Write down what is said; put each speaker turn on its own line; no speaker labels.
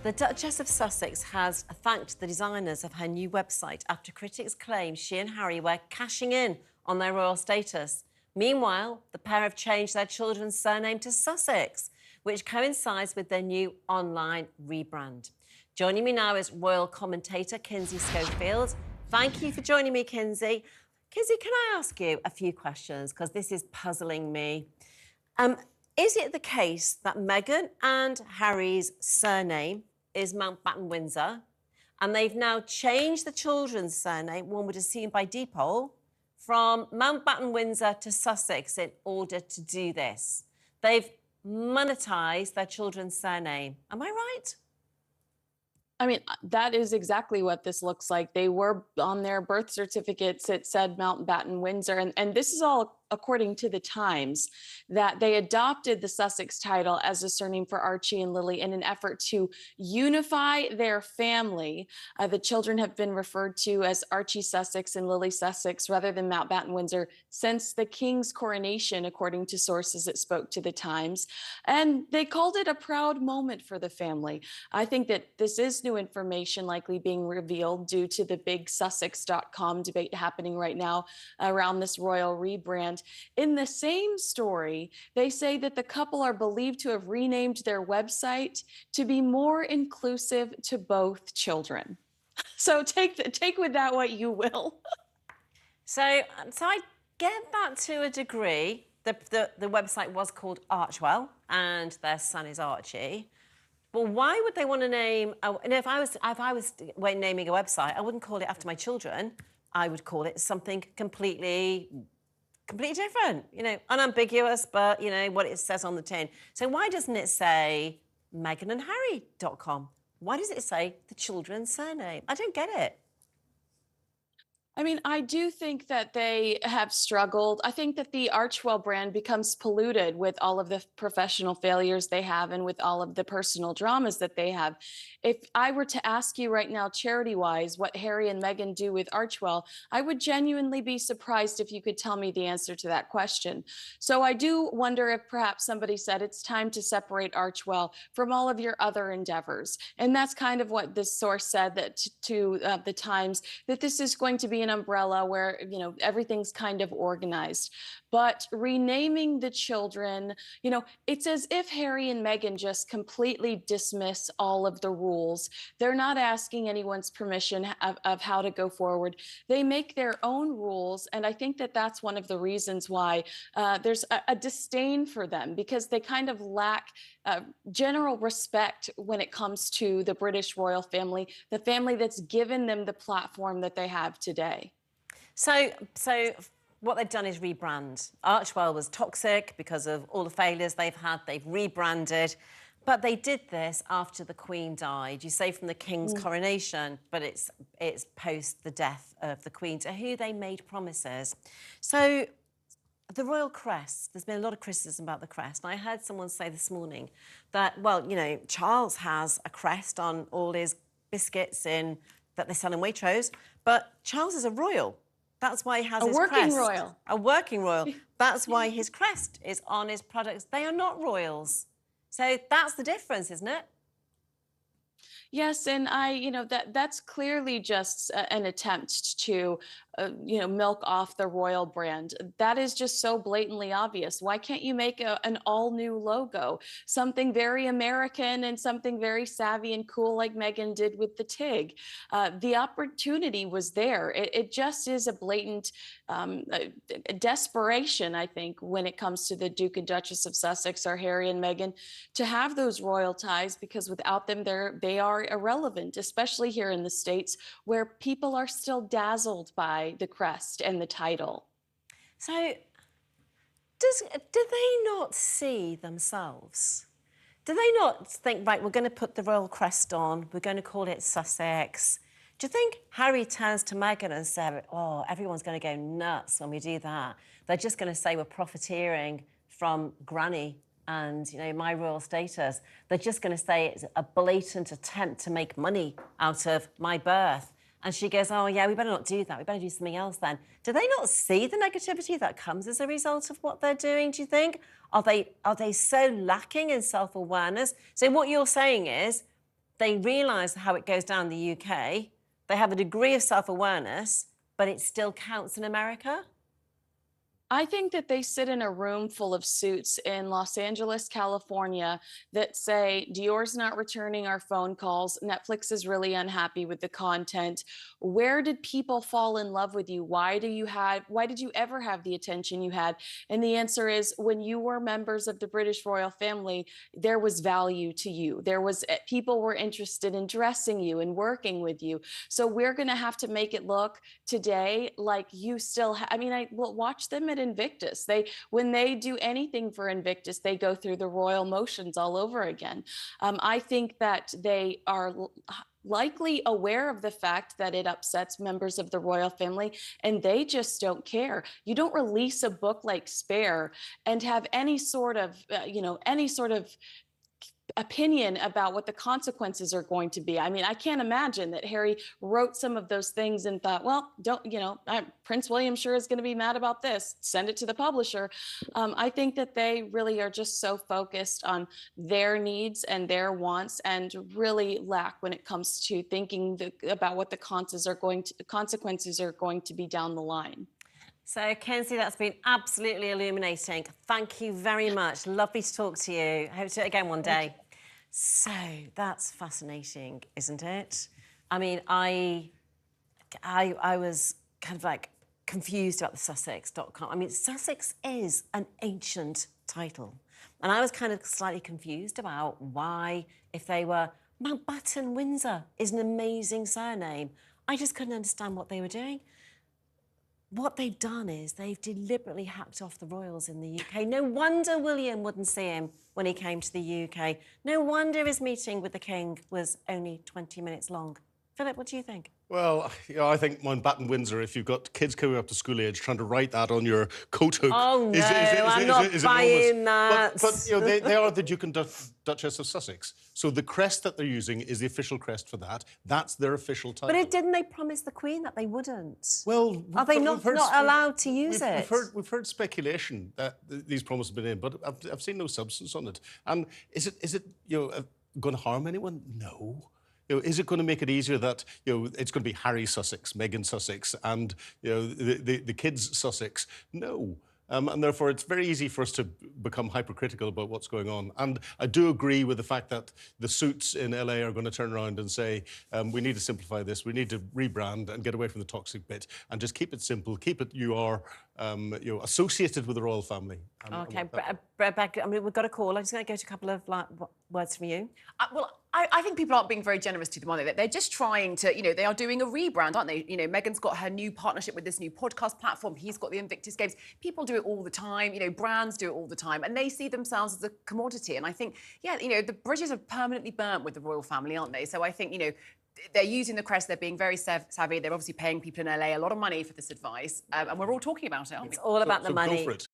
The Duchess of Sussex has thanked the designers of her new website after critics claim she and Harry were cashing in on their royal status. Meanwhile, the pair have changed their children's surname to Sussex, which coincides with their new online rebrand. Joining me now is royal commentator Kinsey Schofield. Thank you for joining me, Kinsey. Kinsey, can I ask you a few questions, because this is puzzling me. Is it the case that Meghan and Harry's surname is Mountbatten Windsor, and they've now changed the children's surname, one would assume by default, from Mountbatten Windsor to Sussex in order to do this? They've monetised their children's surname. Am I right?
I mean, that is exactly what this looks like. They were on their birth certificates, it said Mountbatten Windsor. And this is all according to the Times, that they adopted the Sussex title as a surname for Archie and Lily in an effort to unify their family. The children have been referred to as Archie Sussex and Lily Sussex rather than Mountbatten Windsor since the King's coronation, according to sources that spoke to the Times. And they called it a proud moment for the family. I think that this is new information likely being revealed due to the big Sussex.com debate happening right now around this royal rebrand. In the same story, they say that the couple are believed to have renamed their website to be more inclusive to both children. So take with that what you will.
So I get that to a degree. The website was called Archewell, and their son is Archie. But why would they want to name? If I was naming a website, I wouldn't call it after my children. I would call it something completely different. You know, unambiguous, but you know what it says on the tin. So why doesn't it say MeghanandHarry.com? Why does it say the children's surname? I don't get it.
I mean, I do think that they have struggled. I think that the Archewell brand becomes polluted with all of the professional failures they have and with all of the personal dramas that they have. If I were to ask you right now, charity-wise, what Harry and Meghan do with Archewell, I would genuinely be surprised if you could tell me the answer to that question. So I do wonder if perhaps somebody said it's time to separate Archewell from all of your other endeavors. And that's kind of what this source said that to the Times, that this is going to be an umbrella where, you know, everything's kind of organized. But renaming the children, you know, it's as if Harry and Meghan just completely dismiss all of the rules. They're not asking anyone's permission of how to go forward. They make their own rules. And I think that that's one of the reasons why there's a disdain for them, because they kind of lack general respect when it comes to the British royal family, the family that's given them the platform that they have today.
So what they've done is rebrand. Archewell was toxic because of all the failures they've had. They've rebranded. But they did this after the Queen died. You say from the King's coronation, but it's post the death of the Queen, to who they made promises. So the royal crest, there's been a lot of criticism about the crest. And I heard someone say this morning that, well, you know, Charles has a crest on all his biscuits that they sell in Waitrose, but Charles is a royal. That's why he has his crest. A working royal. A working royal. That's why his crest is on his products. They are not royals. So that's the difference, isn't it?
Yes, and that's clearly just an attempt to, milk off the royal brand. That is just so blatantly obvious. Why can't you make an all-new logo, something very American and something very savvy and cool like Meghan did with the TIG? The opportunity was there. It just is a blatant desperation, I think, when it comes to the Duke and Duchess of Sussex or Harry and Meghan, to have those royal ties, because without them, they are irrelevant, especially here in the States, where people are still dazzled by the crest and the title.
So do they not see themselves? Do they not think, right, we're going to put the royal crest on, we're going to call it Sussex? Do you think Harry turns to Meghan and says, oh, everyone's going to go nuts when we do that? They're just going to say we're profiteering from Granny and, you know, my royal status. They're just going to say it's a blatant attempt to make money out of my birth. And she goes, oh, yeah, we better not do that. We better do something else then. Do they not see the negativity that comes as a result of what they're doing, do you think? Are they so lacking in self-awareness? So what you're saying is they realise how it goes down in the UK. They have a degree of self-awareness, but it still counts in America?
I think that they sit in a room full of suits in Los Angeles, California, that say, Dior's not returning our phone calls. Netflix is really unhappy with the content. Where did people fall in love with you? Why did you ever have the attention you had? And the answer is, when you were members of the British royal family, there was value to you. People were interested in dressing you and working with you. So we're going to have to make it look today like you still I mean, I will watch them at Invictus. When they do anything for Invictus, they go through the royal motions all over again. I think that they are likely aware of the fact that it upsets members of the royal family, and they just don't care. You don't release a book like Spare and have any sort of opinion about what the consequences are going to be. I mean, I can't imagine that Harry wrote some of those things and thought, well, Prince William sure is going to be mad about this. Send it to the publisher. I think that they really are just so focused on their needs and their wants, and really lack when it comes to thinking about what the consequences are going to be down the line.
So, Kinsey, that's been absolutely illuminating. Thank you very much. Lovely to talk to you. Hope to do it again one day. So, that's fascinating, isn't it? I mean, I was kind of like confused about the Sussex.com. I mean, Sussex is an ancient title. And I was kind of slightly confused about why, if they were Mountbatten Windsor is an amazing surname. I just couldn't understand what they were doing. What they've done is they've deliberately hacked off the royals in the UK. No wonder William wouldn't see him when he came to the UK. No wonder his meeting with the King was only 20 minutes long. Philip, what do you think?
Well, I think Mountbatten Windsor, if you've got kids coming up to school age, trying to write that on your coat hook...
Oh, no, I'm not buying that.
But they are the Duke and Duchess of Sussex. So the crest that they're using is the official crest for that. That's their official title.
But didn't they promise the Queen that they wouldn't?
Well...
Are they not allowed to use it?
We've heard speculation that these promises have been in, but I've seen no substance on it. And is it going to harm anyone? No. Is it going to make it easier that it's going to be Harry Sussex, Meghan Sussex, and the kids Sussex? No. And therefore, it's very easy for us to become hypercritical about what's going on. And I do agree with the fact that the suits in LA are going to turn around and say, we need to simplify this, we need to rebrand and get away from the toxic bit and just keep it simple, keep it associated with the royal family.
OK, Rebecca, I mean, we've got a call. I'm just going to go to a couple of words from you.
Well, I think people aren't being very generous to them, are they? They're just trying to, they are doing a rebrand, aren't they? Meghan's got her new partnership with this new podcast platform. He's got the Invictus Games. People do it all the time. Brands do it all the time. And they see themselves as a commodity. And I think, the British are permanently burnt with the royal family, aren't they? So I think, they're using the crest. They're being very savvy. They're obviously paying people in LA a lot of money for this advice. And we're all talking about it, aren't we?
It's all about the money.
Go for it.